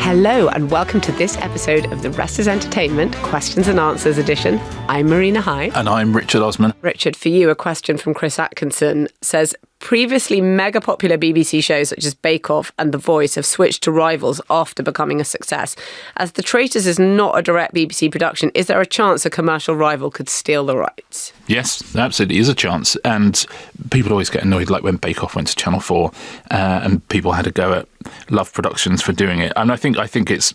Hello and welcome to this episode of The Rest is Entertainment, Questions and Answers edition. I'm Marina Hyde. And I'm Richard Osman. Richard, for you, a question from Chris Atkinson says, previously mega popular BBC shows such as Bake Off and The Voice have switched to rivals after becoming a success. As The Traitors is not a direct BBC production, is there a chance a commercial rival could steal the rights? Yes, there absolutely is a chance. And people always get annoyed, like when Bake Off went to Channel 4 and people had a go at Love Productions for doing it. And I think it's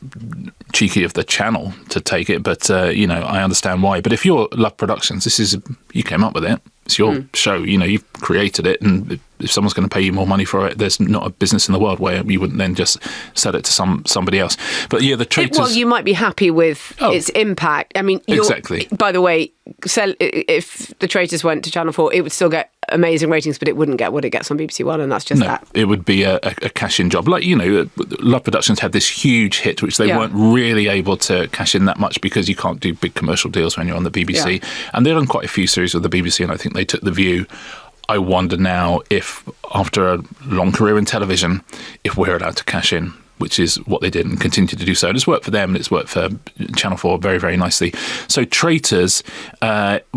cheeky of the channel to take it, but, I understand why. But if you're Love Productions, you came up with it. It's your show, you've created it, and if someone's going to pay you more money for it, there's not a business in the world where you wouldn't then just sell it to somebody else. But yeah, The Traitors... Well, you might be happy with its impact. I mean, exactly. By the way, if The Traitors went to Channel 4, it would still get amazing ratings, but it wouldn't get what it gets on BBC One, and that's just that. It would be a cash-in job. Like, Love Productions had this huge hit, which they weren't really able to cash in that much because you can't do big commercial deals when you're on the BBC. Yeah. And they've done quite a few series with the BBC, and I think they took the view. I wonder now if, after a long career in television, if we're allowed to cash in, which is what they did and continue to do so. And it's worked for them and it's worked for Channel 4 very, very nicely. So Traitors,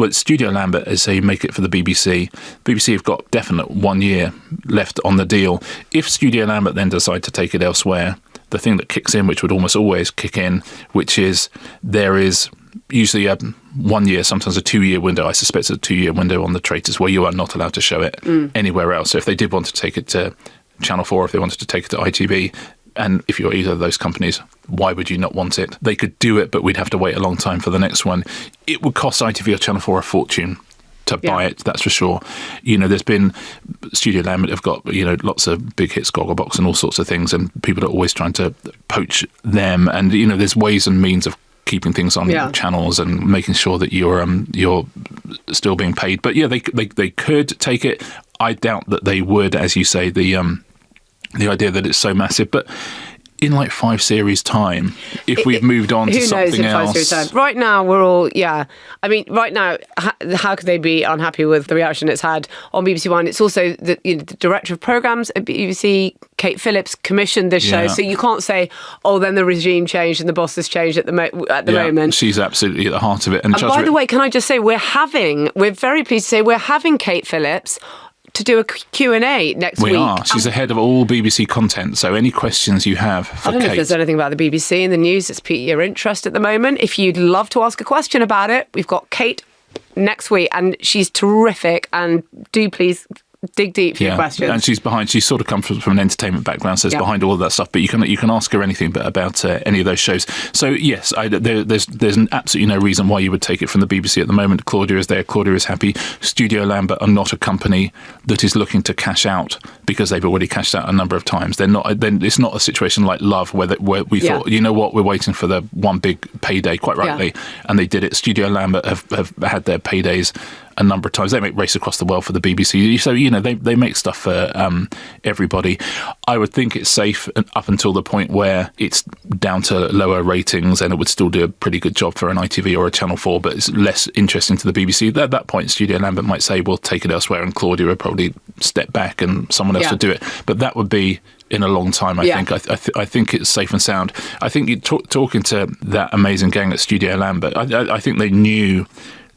Studio Lambert is saying make it for the BBC. BBC have got definite 1 year left on the deal. If Studio Lambert then decide to take it elsewhere, the thing that kicks in, which would almost always kick in, which is there is usually a 1 year, sometimes a 2 year window. I suspect it's a 2 year window on The Traitors where you are not allowed to show it anywhere else. So if they did want to take it to Channel 4, if they wanted to take it to ITV, and if you're either of those companies, why would you not want it? They could do it, but we'd have to wait a long time for the next one. It would cost ITV or Channel 4 a fortune to buy it, that's for sure. There's been Studio Lambert have got, lots of big hits, Gogglebox and all sorts of things, and people are always trying to poach them. And, there's ways and means of keeping things on channels and making sure that you're still being paid. But yeah, they could take it. I doubt that they would, as you say, the idea that it's so massive, but in like 5 series time, if we've moved on to something else. 5 series time? Right now, we're all, I mean, right now, how could they be unhappy with the reaction it's had on BBC One? It's also the director of programmes at BBC, Kate Phillips, commissioned this show, so you can't say, then the regime changed and the boss has changed at the moment. She's absolutely at the heart of it. And by the way, can I just say, we're very pleased to say we're having Kate Phillips to do a Q&A next week. We are. She's the head of all BBC content, so any questions you have for Kate... I don't know if there's anything about the BBC in the news that's piqued your interest at the moment. If you'd love to ask a question about it, we've got Kate next week, and she's terrific, and do please dig deep for your questions. And she's sort of come from an entertainment background, so it's behind all of that stuff, but you can ask her anything about any of those shows. So yes, there's absolutely no reason why you would take it from the BBC at the moment. Claudia is there, Claudia is happy. Studio Lambert are not a company that is looking to cash out because they've already cashed out a number of times. They're not. It's not a situation like Love where we thought, you know what, we're waiting for the one big payday, quite rightly, and they did it. Studio Lambert have had their paydays a number of times. They make Race Across the World for the BBC, so they make stuff for everybody. I would think it's safe up until the point where it's down to lower ratings, and it would still do a pretty good job for an ITV or a Channel 4, but it's less interesting to the BBC. At that point, Studio Lambert might say, we'll take it elsewhere, and Claudia would probably step back and someone else would do it. But that would be in a long time, I think. I think it's safe and sound. I think you talking to that amazing gang at Studio Lambert, I think they knew.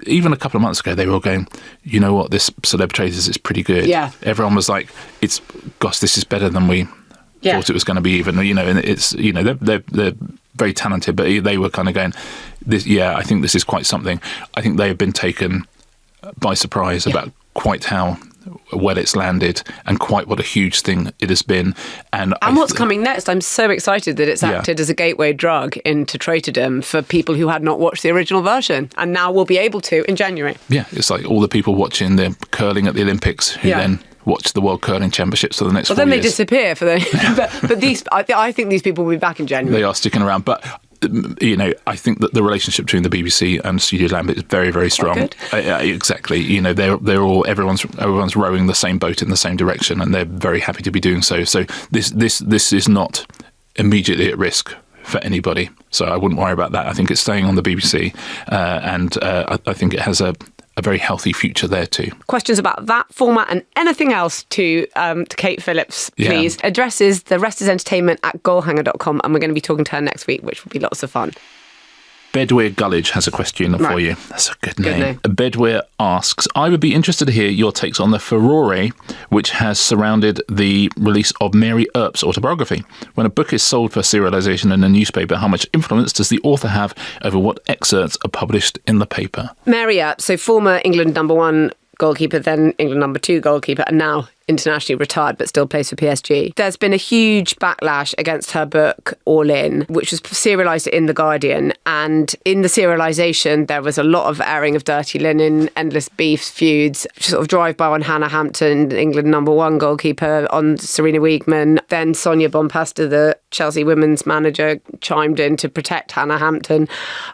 Even a couple of months ago, they were all going, you know what, this Celeb Traitors is pretty good. Yeah. Everyone was like, this is better than we thought it was going to be even, and it's, they're very talented, but they were kind of going, I think this is quite something. I think they have been taken by surprise about quite how well it's landed and quite what a huge thing it has been. And what's coming next? I'm so excited that it's acted as a gateway drug into traitordom for people who had not watched the original version and now will be able to in January. Yeah, it's like all the people watching the curling at the Olympics who then watch the World Curling Championships for the next 4 years. Well, then they disappear for the... but these, I think these people will be back in January. They are sticking around, but... I think that the relationship between the BBC and Studio Lambert is very, very strong. Exactly. They're all everyone's rowing the same boat in the same direction, and they're very happy to be doing so. So this is not immediately at risk for anybody. So I wouldn't worry about that. I think it's staying on the BBC, and I think it has a a very healthy future there too. Questions about that format and anything else to Kate Phillips, please. Yeah. Address is therestisentertainment@goalhanger.com, and we're going to be talking to her next week, which will be lots of fun. Bedweir Gullidge has a question for you. That's a good name. Bedweir asks, I would be interested to hear your takes on the furore which has surrounded the release of Mary Earps' autobiography. When a book is sold for serialisation in a newspaper, how much influence does the author have over what excerpts are published in the paper? Mary Earps, so former England #1 goalkeeper, then England #2 goalkeeper, and now internationally retired but still plays for PSG. There's been a huge backlash against her book All In, which was serialised in The Guardian, and in the serialisation there was a lot of airing of dirty linen, endless beefs, feuds, sort of drive-by on Hannah Hampton, England #1 goalkeeper, on Serena Wiegman. Then Sonia Bonpasta, the Chelsea women's manager, chimed in to protect Hannah Hampton.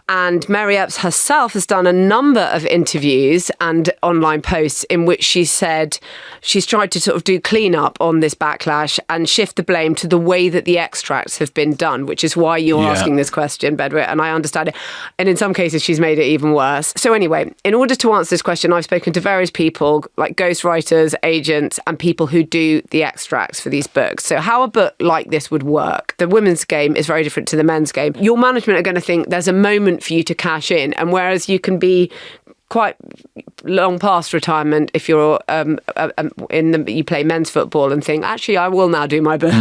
And Mary Earps herself has done a number of interviews and online posts in which she said she's tried to sort of do clean up on this backlash and shift the blame to the way that the extracts have been done, which is why you're asking this question, Bedweir, and I understand it. And in some cases, she's made it even worse. So anyway, in order to answer this question, I've spoken to various people, like ghostwriters, agents, and people who do the extracts for these books. So how a book like this would work. The women's game is very different to the men's game. Your management are going to think there's a moment for you to cash in, and whereas you can be quite long past retirement if you're you play men's football and think, actually, I will now do my book.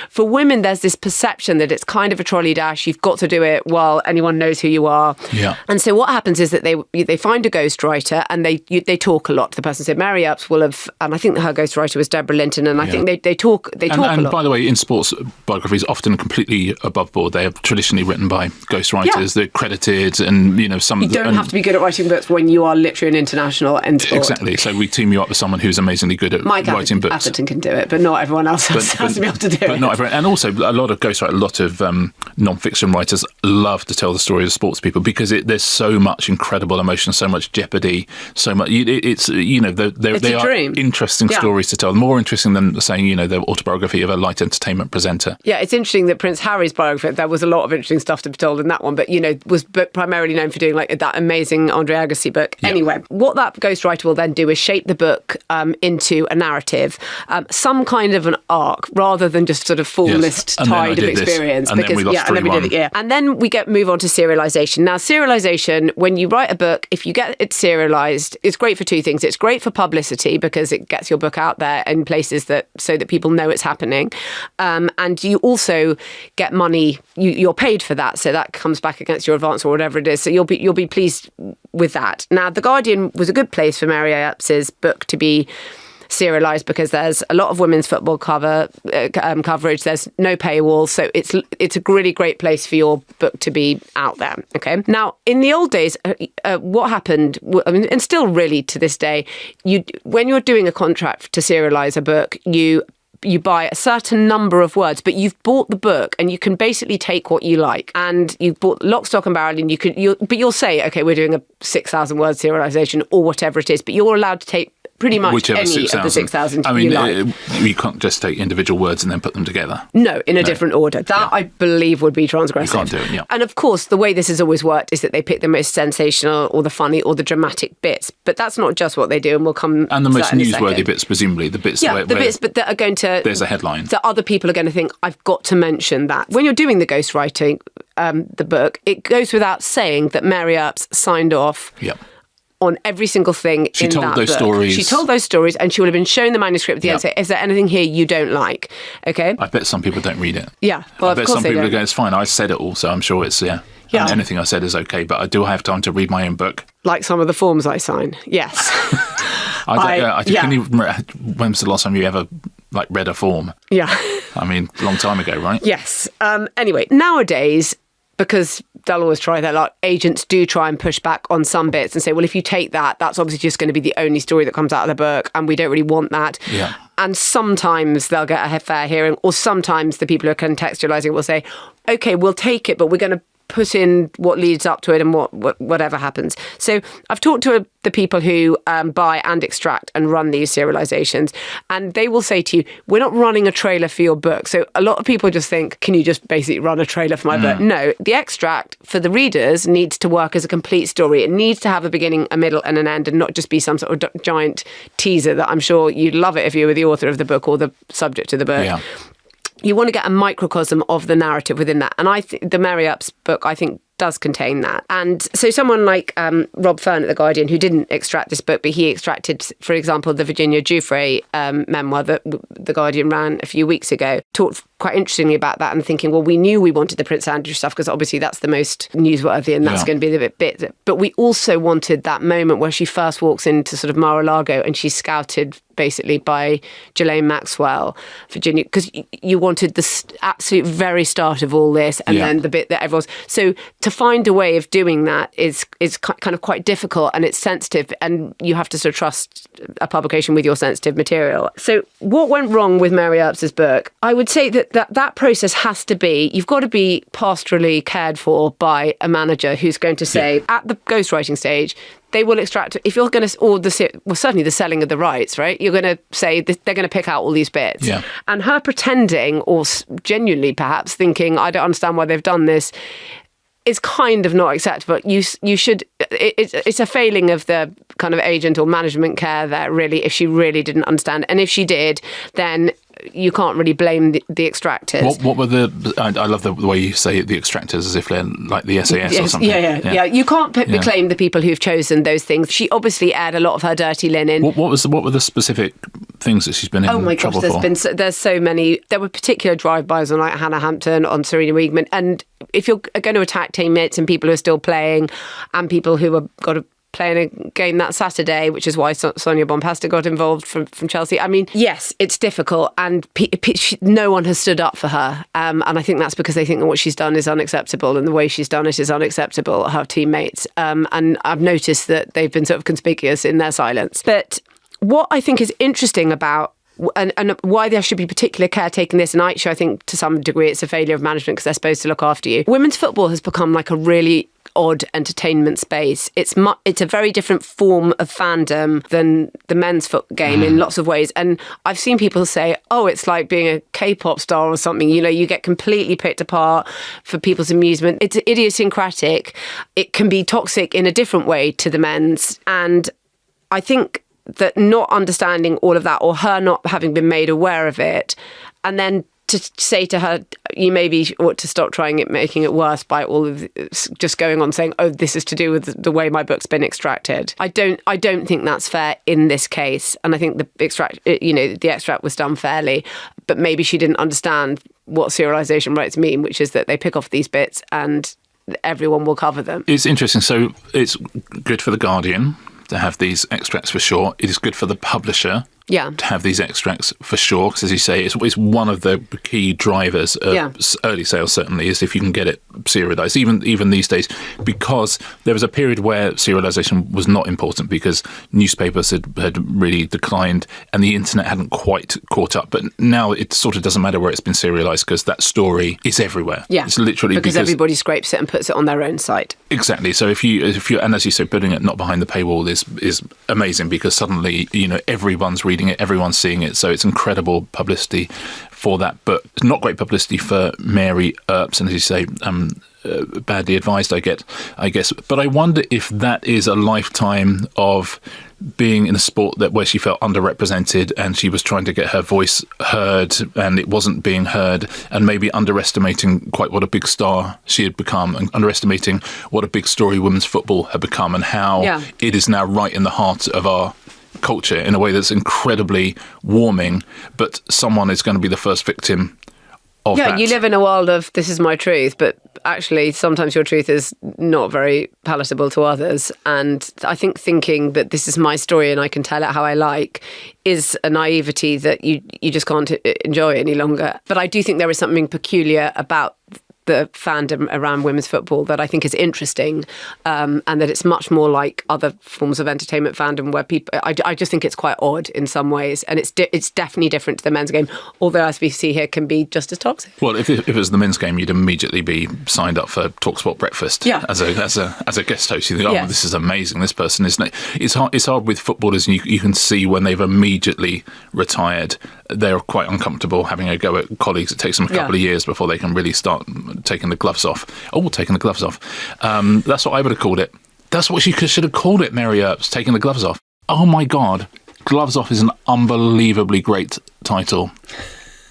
For women, there's this perception that it's kind of a trolley dash. You've got to do it while anyone knows who you are. Yeah. And so what happens is that they find a ghostwriter and they talk a lot. The person said Mary Earps will have, and I think her ghostwriter was Deborah Linton, and I think they talk a lot. And by the way, in sports biographies, often completely above board. They are traditionally written by ghostwriters. They're credited, and some. You don't have to be good at writing books when you are literally an international in sport. Exactly. So we team you up with someone who's amazingly good at writing books. Atherton can do it, but not everyone else has to be able to do it. But not everyone. And also, a lot of ghostwriters, a lot of non-fiction writers love to tell the story of sports people because there's so much incredible emotion, so much jeopardy, so much. They are interesting stories to tell. More interesting than saying, the autobiography of a light entertainment presenter. Yeah, it's interesting that Prince Harry's biography, there was a lot of interesting stuff to be told in that one, but was primarily known for doing like that amazing Andre Agassi book. Yeah. Anyway, what that ghostwriter will then do is shape the book into a narrative, some kind of an arc, rather than just sort of full list tide of experience. And then we lost and then we move on to serialisation. Now, serialisation, when you write a book, if you get it serialised, it's great for two things. It's great for publicity because it gets your book out there in places so that people know it's happening, and you also get money. You're paid for that, so that comes back against your advance or whatever it is. So you'll be pleased with that. Now, The Guardian was a good place for Mary Earps' book to be serialised because there's a lot of women's football coverage. There's no paywall, so it's a really great place for your book to be out there. Okay. Now, in the old days, what happened? And still really to this day, when you're doing a contract to serialise a book, you buy a certain number of words, but you've bought the book and you can basically take what you like. And you've bought lock, stock and barrel, and you'll say, okay, we're doing a 6,000 word serialisation or whatever it is, but you're allowed to take pretty much whichever any 6, of the 6,000 you like. You can't just take individual words and then put them together. No, in a different order. That, I believe, would be transgressive. You can't do it, And of course, the way this has always worked is that they pick the most sensational or the funny or the dramatic bits. But that's not just what they do, and we'll come and the most newsworthy bits, presumably. The bits bits but that are going to... There's a headline. That other people are going to think, I've got to mention that. When you're doing the ghostwriting, the book, it goes without saying that Mary Earps signed off... Yep. on every single thing in that book. She told those stories. She told those stories, and she would have been shown the manuscript at the end. Say, is there anything here you don't like? Okay. I bet some people don't read it. Yeah. Well, I bet some people are going, it's fine. I said it all, so I'm sure it's, And anything I said is okay, but I do have time to read my own book. Like some of the forms I sign. Yes. Can you remember, when was the last time you ever read a form? Yeah. I mean, a long time ago, right? Yes. Anyway, nowadays, because they'll always try their luck, agents do try and push back on some bits and say, well, if you take that, that's obviously just going to be the only story that comes out of the book, and we don't really want that. Yeah. And sometimes they'll get a fair hearing, or sometimes the people who are contextualising will say, okay, we'll take it, but we're going to put in what leads up to it and whatever happens. So I've talked to the people who buy and extract and run these serialisations, and they will say to you, we're not running a trailer for your book. So a lot of people just think, can you just basically run a trailer for my book? No, the extract for the readers needs to work as a complete story. It needs to have a beginning, a middle and an end, and not just be some sort of giant teaser that I'm sure you'd love it if you were the author of the book or the subject of the book. Yeah. You want to get a microcosm of the narrative within that. And I think the Mary Earps book, I think, does contain that. And so someone like Rob Fern at The Guardian, who didn't extract this book, but he extracted, for example, the Virginia Giuffre memoir that The Guardian ran a few weeks ago, talked quite interestingly about that and thinking, well, we knew we wanted the Prince Andrew stuff because obviously that's the most newsworthy and that's going to be the bit. But we also wanted that moment where she first walks into sort of Mar-a-Lago and she's scouted basically by Ghislaine Maxwell, Virginia, because you wanted the absolute very start of all this and then the bit that everyone's... So to find a way of doing that is kind of quite difficult, and it's sensitive, and you have to sort of trust a publication with your sensitive material. So what went wrong with Mary Earps' book? I would say that process has to be, you've got to be pastorally cared for by a manager who's going to say, at the ghostwriting stage, they will extract, if you're going to, certainly the selling of the rights, right? You're going to say they're going to pick out all these bits. Yeah. And her pretending, or genuinely perhaps thinking, I don't understand why they've done this, is kind of not acceptable. You should, it's a failing of the kind of agent or management care there, really, if she really didn't understand. And if she did, then you can't really blame the extractors. What were I love the way you say the extractors as if they're like the SAS or something. Yeah. You can't claim the people who've chosen those things. She obviously aired a lot of her dirty linen. What were the specific things that she's been in trouble for? Oh my gosh, there's so many. There were particular drive-bys on like Hannah Hampton, on Serena Wiegman, and if you're going to attack teammates and people who are still playing and people who have got to playing a game that Saturday, which is why Sonia Bompasta got involved from Chelsea. I mean, yes, it's difficult, and no one has stood up for her. And I think that's because they think that what she's done is unacceptable, and the way she's done it is unacceptable, her teammates. And I've noticed that they've been sort of conspicuous in their silence. But what I think is interesting about and why there should be particular care taken this, and actually I think to some degree it's a failure of management because they're supposed to look after you. Women's football has become like a really odd entertainment space. It's a very different form of fandom than the men's foot game in lots of ways. And I've seen people say, oh, it's like being a K-pop star or something. You know, you get completely picked apart for people's amusement. It's idiosyncratic. It can be toxic in a different way to the men's. And I think that not understanding all of that, or her not having been made aware of it, and then to say to her, you maybe ought to stop making it worse by all of just going on saying, oh, this is to do with the way my book's been extracted. I don't think that's fair in this case, and I think the extract was done fairly, but maybe she didn't understand what serialisation rights mean, which is that they pick off these bits and everyone will cover them. It's interesting. So it's good for The Guardian to have these extracts for sure. It is good for the publisher to have these extracts for sure, because as you say, it's one of the key drivers of early sales, certainly, is if you can get it serialised, even these days, because there was a period where serialisation was not important because newspapers had really declined and the internet hadn't quite caught up. But now it sort of doesn't matter where it's been serialised because that story is everywhere. Yeah, it's literally because everybody scrapes it and puts it on their own site. Exactly. So if you and as you say, putting it not behind the paywall is amazing, because suddenly everyone's reading it, everyone's seeing it, so it's incredible publicity for that book. It's not great publicity for Mary Earps, and as you say, badly advised, I guess. But I wonder if that is a lifetime of being in a sport where she felt underrepresented and she was trying to get her voice heard and it wasn't being heard, and maybe underestimating quite what a big star she had become, and underestimating what a big story women's football had become, and how it is now right in the heart of our culture in a way that's incredibly warming, but someone is going to be the first victim of that. You live in a world of this is my truth, but actually sometimes your truth is not very palatable to others. And I think thinking that this is my story and I can tell it how I like is a naivety that you just can't enjoy any longer. But I do think there is something peculiar about the fandom around women's football that I think is interesting, and that it's much more like other forms of entertainment fandom where people, I just think it's quite odd in some ways, and it's definitely different to the men's game, although as we see here can be just as toxic. Well, if it was the men's game, you'd immediately be signed up for TalkSport Breakfast as a guest host. You think, this is amazing, this person, isn't it? It's hard with footballers, and you can see when they've immediately retired, they're quite uncomfortable having a go at colleagues. It takes them a couple of years before they can really start taking the gloves off. Taking the gloves off. That's what I would have called it. That's what she should have called it, Mary Earps, taking the gloves off. Oh my God. Gloves Off is an unbelievably great title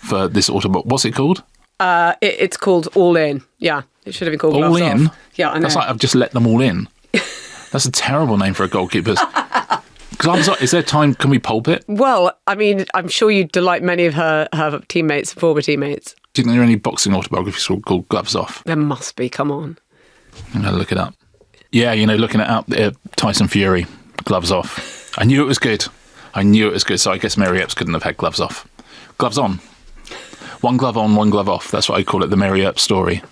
for this autumn. What's it called? It's called All In. Yeah, it should have been called All Gloves In? Off. Yeah, I know. That's like I've just let them all in. That's a terrible name for a goalkeeper. Gloves Off, is there time? Can we pulp it? Well, I mean, I'm sure you'd delight many of her teammates, former teammates. Do you think there are any boxing autobiographies called Gloves Off? There must be, come on. I'm going to look it up. Yeah, looking it up, Tyson Fury, Gloves Off. I knew it was good. So I guess Mary Earps couldn't have had gloves off. Gloves on. One glove on, one glove off. That's what I call it, the Mary Earps story.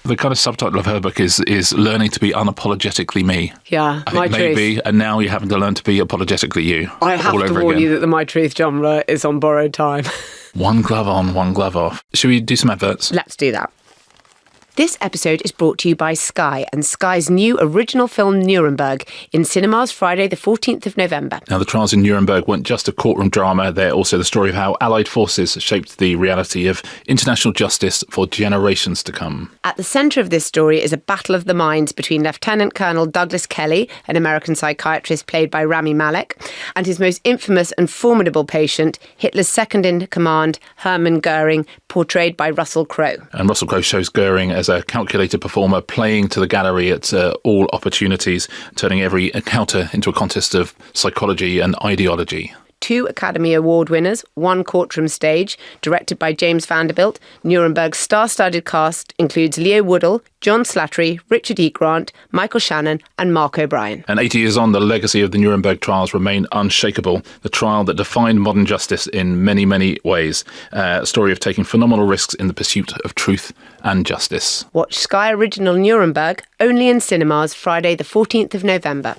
The kind of subtitle of her book is Learning to be Unapologetically Me. Yeah, I think maybe, and now you're having to learn to be apologetically you. I have to warn you that the My Truth genre is on borrowed time. One glove on, one glove off. Should we do some adverts? Let's do that. This episode is brought to you by Sky and Sky's new original film Nuremberg in cinemas Friday the 14th of November. Now, the trials in Nuremberg weren't just a courtroom drama. They're also the story of how Allied forces shaped the reality of international justice for generations to come. At the centre of this story is a battle of the minds between Lieutenant Colonel Douglas Kelly, an American psychiatrist played by Rami Malek, and his most infamous and formidable patient, Hitler's second-in-command, Hermann Goering, portrayed by Russell Crowe. And Russell Crowe shows Goering as a calculated performer, playing to the gallery at all opportunities, turning every encounter into a contest of psychology and ideology. 2 Academy Award winners, 1 courtroom stage, directed by James Vanderbilt. Nuremberg's star-studded cast includes Leo Woodall, John Slattery, Richard E. Grant, Michael Shannon and Mark O'Brien. And 80 years on, the legacy of the Nuremberg trials remain unshakable. The trial that defined modern justice in many, many ways. A story of taking phenomenal risks in the pursuit of truth and justice. Watch Sky Original Nuremberg, only in cinemas, Friday the 14th of November.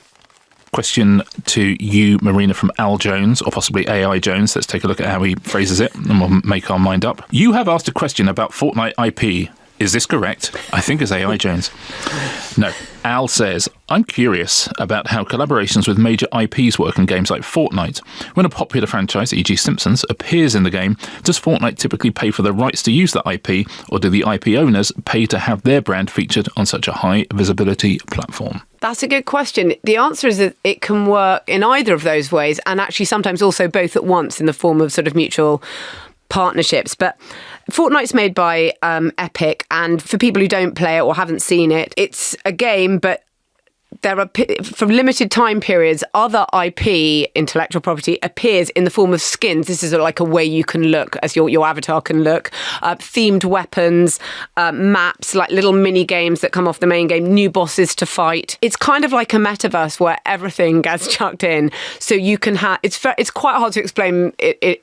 Question to you, Marina, from Al Jones, or possibly AI Jones. Let's take a look at how he phrases it, and we'll make our mind up. You have asked a question about Fortnite IP. Is this correct? I think it's AI Jones. No. Al says, I'm curious about how collaborations with major IPs work in games like Fortnite. When a popular franchise, e.g. Simpsons, appears in the game, does Fortnite typically pay for the rights to use that IP, or do the IP owners pay to have their brand featured on such a high visibility platform? That's a good question. The answer is that it can work in either of those ways, and actually sometimes also both at once in the form of sort of mutual partnerships. But Fortnite's made by Epic, and for people who don't play it or haven't seen it, it's a game, but there are, for limited time periods, other IP, intellectual property, appears in the form of skins. This is like a way you can look, as your avatar can look. Themed weapons, maps, like little mini games that come off the main game, new bosses to fight. It's kind of like a metaverse where everything gets chucked in. So you can have, it's quite hard to explain it.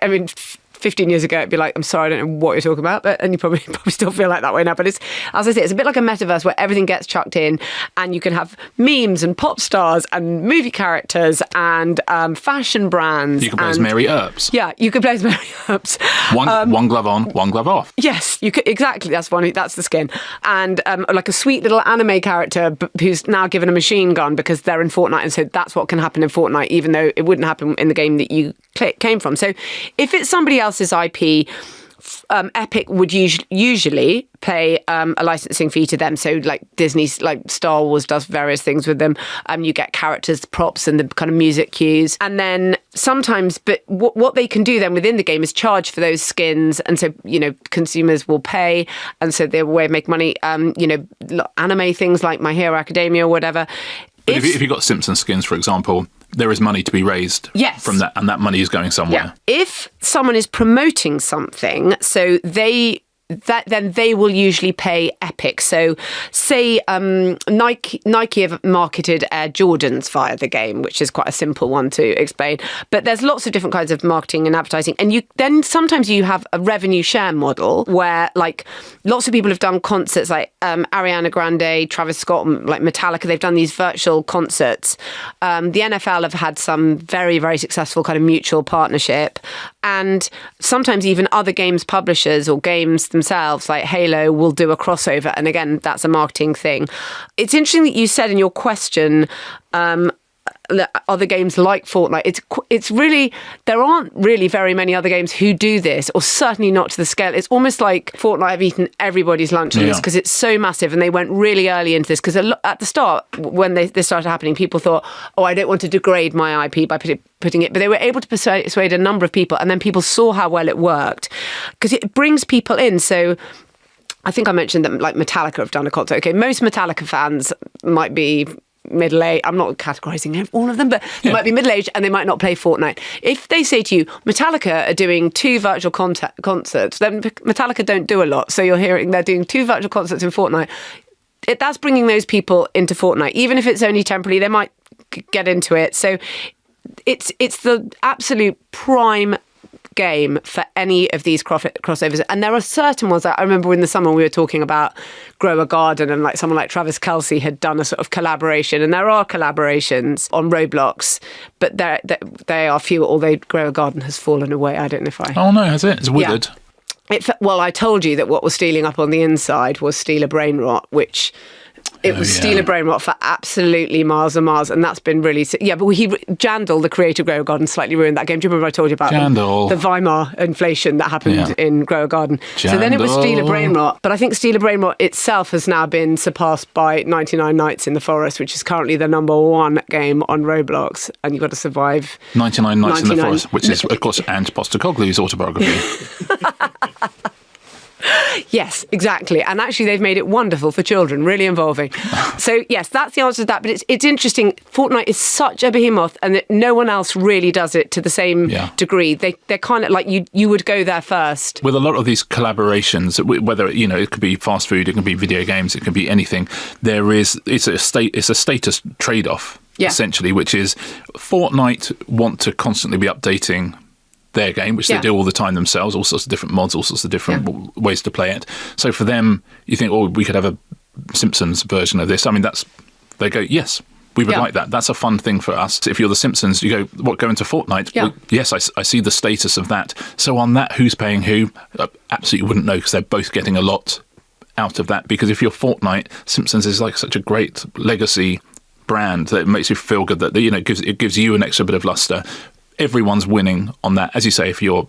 I mean, 15 years ago, it'd be like, I'm sorry, I don't know what you're talking about, and you probably still feel like that way now. But it's, as I say, it's a bit like a metaverse where everything gets chucked in, and you can have memes and pop stars and movie characters and fashion brands. You can play as Mary Earps. Yeah, you could play as Mary Earps. One glove on, one glove off. Yes, you could, exactly. That's the skin. And like a sweet little anime character who's now given a machine gun because they're in Fortnite, and so that's what can happen in Fortnite, even though it wouldn't happen in the game that you came from. So if it's somebody else's IP, Epic would usually pay a licensing fee to them. So like Disney's, like Star Wars does various things with them. You get characters, props and the kind of music cues. And then sometimes, but what they can do then within the game is charge for those skins. And so, consumers will pay. And so they're a way of making money. Anime things like My Hero Academia or whatever. But if you've got Simpsons skins, for example, there is money to be raised from that, and that money is going somewhere. Yeah. If someone is promoting something, so they then they will usually pay Epic. So say Nike have marketed Air Jordans via the game, which is quite a simple one to explain. But there's lots of different kinds of marketing and advertising. And then sometimes you have a revenue share model where like lots of people have done concerts like Ariana Grande, Travis Scott, like Metallica. They've done these virtual concerts. The NFL have had some very, very successful kind of mutual partnership. And sometimes even other games publishers or games themselves, like Halo, will do a crossover. And again, that's a marketing thing. It's interesting that you said in your question, other games like Fortnite, it's really, there aren't really very many other games who do this, or certainly not to the scale. It's almost like Fortnite have eaten everybody's lunch on this because it's so massive, and they went really early into this because at the start, when this started happening, people thought, oh, I don't want to degrade my IP by putting it, but they were able to persuade a number of people, and then people saw how well it worked because it brings people in. So I think I mentioned that like Metallica have done a concert. Okay, most Metallica fans might be middle-aged. I'm not categorising all of them, but they might be middle-aged and they might not play Fortnite. If they say to you, Metallica are doing 2 virtual concerts, then Metallica don't do a lot. So you're hearing they're doing 2 virtual concerts in Fortnite. That's bringing those people into Fortnite. Even if it's only temporarily, they might get into it. So it's the absolute prime game for any of these crossovers. And there are certain ones that I remember in the summer we were talking about Grow a Garden, and like someone like Travis Kelce had done a sort of collaboration, and there are collaborations on Roblox, but they are few, although Grow a Garden has fallen away. I don't know if I... Oh no, has it? It's withered. Yeah. Well, I told you that what was stealing up on the inside was Steeler Brain Rot, which... It was Steeler Brain Rot for absolutely miles and miles, and that's been really... Yeah, but Jandal, the creator of Grow a Garden, slightly ruined that game. Do you remember I told you about the Weimar inflation that happened in Grow a Garden? Jandal. So then it was Steeler Brain Rot, but I think Steeler Brain Rot itself has now been surpassed by 99 Nights in the Forest, which is currently the #1 game on Roblox, and you've got to survive... 99 Nights in the Forest, which is, of course, Ange Postecoglou's autobiography. Yes, exactly. And actually, they've made it wonderful for children, really involving. So, yes, that's the answer to that. But it's interesting. Fortnite is such a behemoth, and that no one else really does it to the same degree. They're kind of like you would go there first. With a lot of these collaborations, whether it could be fast food, it can be video games, it can be anything. It's a status trade-off, essentially, which is Fortnite want to constantly be updating their game, which they do all the time themselves, all sorts of different mods, all sorts of different ways to play it. So for them, you think, oh, we could have a Simpsons version of this. I mean, they go, yes, we would like that. That's a fun thing for us. If you're the Simpsons, you go, what, go into Fortnite? Well, yes, I see the status of that. So on that, who's paying who? Absolutely wouldn't know, because they're both getting a lot out of that. Because if you're Fortnite, Simpsons is like such a great legacy brand that it makes you feel good, that it gives you an extra bit of luster. Everyone's winning on that. As you say, if you're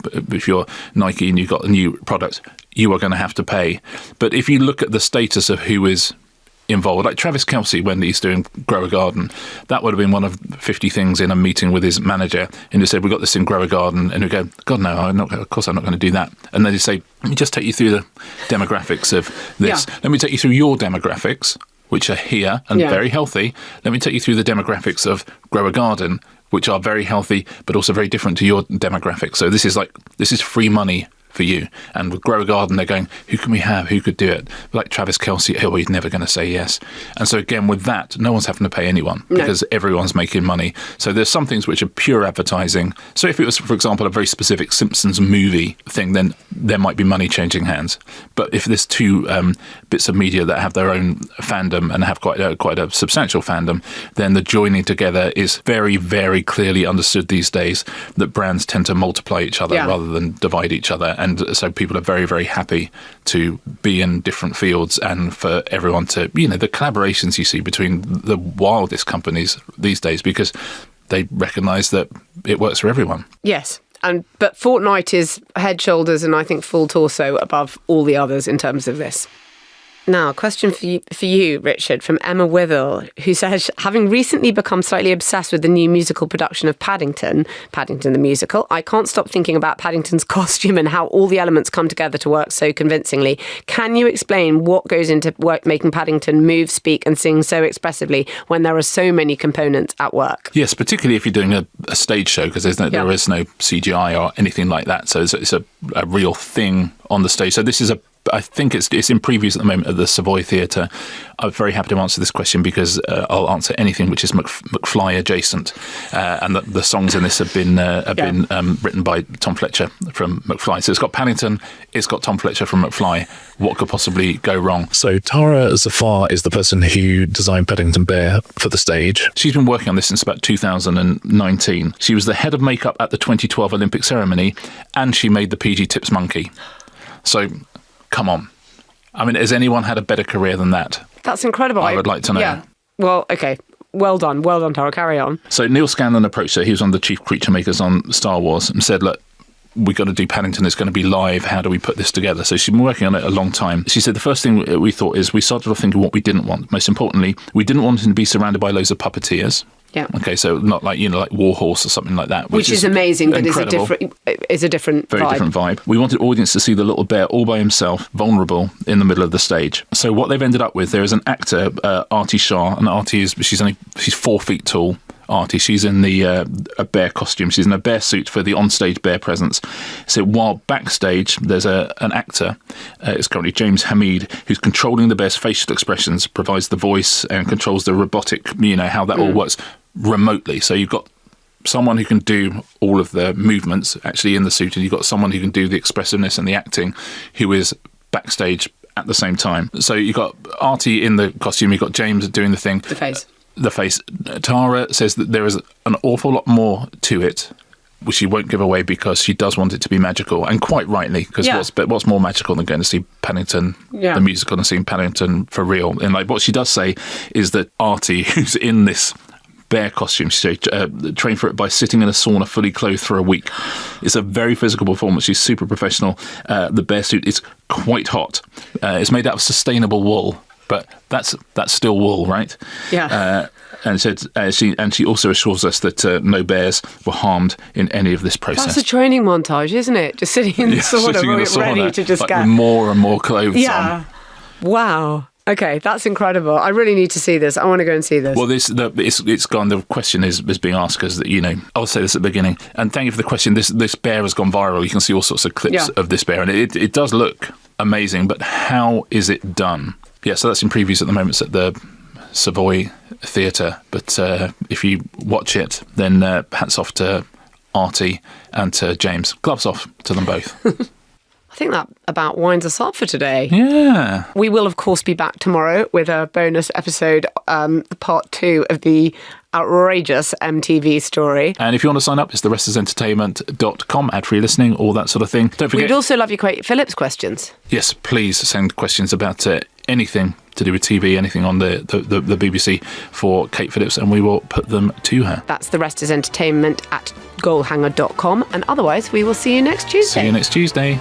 Nike and you've got a new product, you are going to have to pay. But if you look at the status of who is involved, like Travis Kelce, when he's doing Grow a Garden, that would have been one of 50 things in a meeting with his manager, and he said, we've got this in Grow a Garden, and we go, God, no, of course I'm not going to do that. And then he say, let me just take you through the demographics of this. Let me take you through your demographics, which are here and very healthy. Let me take you through the demographics of Grow a Garden, which are very healthy, but also very different to your demographic. So this is free money for you. And with Grow a Garden, they're going, who can we have? Who could do it? Like Travis Kelce, he's never going to say yes. And so again, with that, no one's having to pay anyone because everyone's making money. So there's some things which are pure advertising. So if it was, for example, a very specific Simpsons movie thing, then there might be money changing hands. But if there's 2 bits of media that have their own fandom and have quite a substantial fandom, then the joining together is very, very clearly understood these days that brands tend to multiply each other rather than divide each other. And so people are very, very happy to be in different fields, and for everyone to, the collaborations you see between the wildest companies these days, because they recognise that it works for everyone. Yes. But Fortnite is head, shoulders, and I think full torso above all the others in terms of this. Now, a question for you, Richard, from Emma Withell, who says, having recently become slightly obsessed with the new musical production of Paddington the musical, I can't stop thinking about Paddington's costume and how all the elements come together to work so convincingly. Can you explain what goes into making Paddington move, speak and sing so expressively when there are so many components at work? Yes, particularly if you're doing a stage show, because there is no CGI or anything like that. So it's a real thing on the stage. So this is I think it's in previews at the moment at the Savoy Theatre. I'm very happy to answer this question because I'll answer anything which is McFly adjacent, and the songs in this have been written by Tom Fletcher from McFly. So it's got Paddington, it's got Tom Fletcher from McFly. What could possibly go wrong? So Tara Zafar is the person who designed Paddington Bear for the stage. She's been working on this since about 2019. She was the head of makeup at the 2012 Olympic ceremony, and she made the PG Tips monkey. So, come on. I mean, has anyone had a better career than that? That's incredible. I would like to know. Yeah. Well, okay. Well done, Tara. Carry on. So Neil Scanlon approached her. He was one of the chief creature makers on Star Wars and said, look, we've got to do Paddington. It's going to be live. How do we put this together? So she's been working on it a long time. She said the first thing we thought is we started off thinking what we didn't want. Most importantly, we didn't want him to be surrounded by loads of puppeteers. Yeah. Okay, so not like, like Warhorse or something like that. Which is amazing, but incredible. is a different Very vibe. different vibe. We wanted audience to see the little bear all by himself, vulnerable, in the middle of the stage. So what they've ended up with, there is an actor, Artie Shah, and Artie she's 4 feet tall. Artie, she's in a bear costume. She's in a bear suit for the onstage bear presence. So while backstage, there's an actor, it's currently James Hamid, who's controlling the bear's facial expressions, provides the voice and controls the robotic, how that all works remotely. So you've got someone who can do all of the movements actually in the suit, and you've got someone who can do the expressiveness and the acting who is backstage at the same time. So you've got Artie in the costume, you've got James doing the thing. The face. Tara says that there is an awful lot more to it, which she won't give away because she does want it to be magical, and quite rightly, because what's more magical than going to see Paddington, the musical, and seeing Paddington for real? And like what she does say is that Artie, who's in this bear costume, she trained for it by sitting in a sauna fully clothed for a week. It's a very physical performance. She's super professional. The bear suit is quite hot. It's made out of sustainable wool. But that's still wool, right? Yeah. And said she also assures us that no bears were harmed in any of this process. That's a training montage, isn't it? Just sitting in the sauna, ready to just get with more and more clothes on. Wow. Okay, that's incredible. I really need to see this. I want to go and see this. Well, it's gone. The question is being asked because I'll say this at the beginning. And thank you for the question. This bear has gone viral. You can see all sorts of clips of this bear, and it does look amazing. But how is it done? Yeah, so that's in previews at the moment. It's at the Savoy Theatre. But if you watch it, then hats off to Artie and to James. Gloves off to them both. I think that about winds us up for today. Yeah. We will, of course, be back tomorrow with a bonus episode, part 2 of the outrageous MTV story. And if you want to sign up, it's therestersentertainment.com, ad-free listening, all that sort of thing. Don't forget. We'd also love your Kate Phillips questions. Yes, please send questions about anything to do with TV, anything on the BBC for Kate Phillips, and we will put them to her. That's the rest is entertainment at goalhanger.com, and otherwise we will see you next Tuesday. See you next Tuesday.